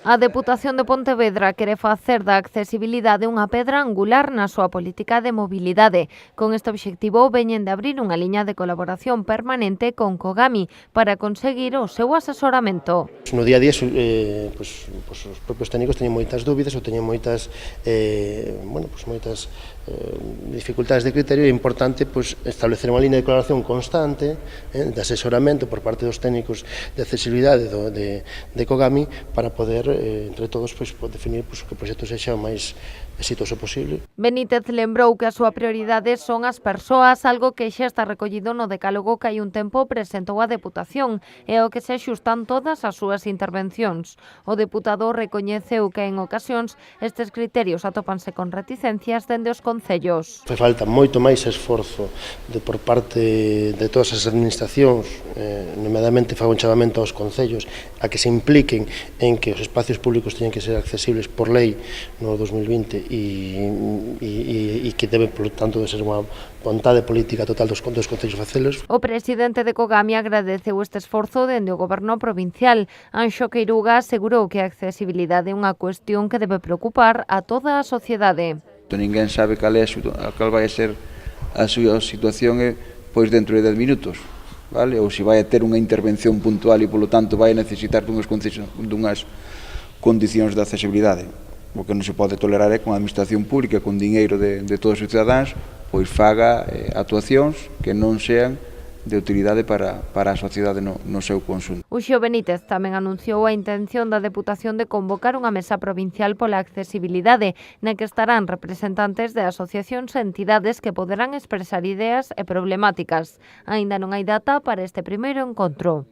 A Deputación de Pontevedra quere facer da accesibilidade unha pedra angular na súa política de mobilidade. Con este obxectivo veñen de abrir unha liña de colaboración permanente con Cogami para conseguir o seu asesoramento. No día a día, os propios técnicos teñen moitas dúbidas ou teñen moitas dificultades de criterio. É importante establecer unha liña de colaboración constante de asesoramento por parte dos técnicos de accesibilidade de Cogami para poder, entre todos, definir que o proxecto sexa o máis exitoso posible. Benítez lembrou que a súa prioridade son as persoas, algo que xa está recollido no decálogo que hai un tempo presentou a Deputación e ao que se axustan todas as súas intervencións. O deputado recoñeceu que en ocasións estes criterios atópanse con reticencias dende os concellos. Fai falta moito máis esforzo por parte de todas as administracións, nomeadamente fago un chamamento aos concellos, a que se impliquen en que os espacios públicos teñen que ser accesibles por lei no 2020 e que debe, por tanto, de ser unha vontade política total dos concellos facelos. O presidente de Cogami agradeceu este esforzo dende o goberno provincial. Anxo Queiruga asegurou que a accesibilidade é unha cuestión que debe preocupar a toda a sociedade. Ninguén sabe cal vai ser a súa situación pois dentro de 10 minutos, vale? Ou se vai a ter unha intervención puntual e, polo tanto, vai necesitar dunhas condicións de accesibilidade. O que non se pode tolerar é que a administración pública, con diñeiro de todos os cidadáns, pois faga actuacións que non sean de utilidade para a sociedade no seu consumo. Uxío Benítez tamén anunciou a intención da Deputación de convocar unha mesa provincial pola accesibilidade, na que estarán representantes de asociacións e entidades que poderán expresar ideas e problemáticas. Aínda non hai data para este primeiro encontro.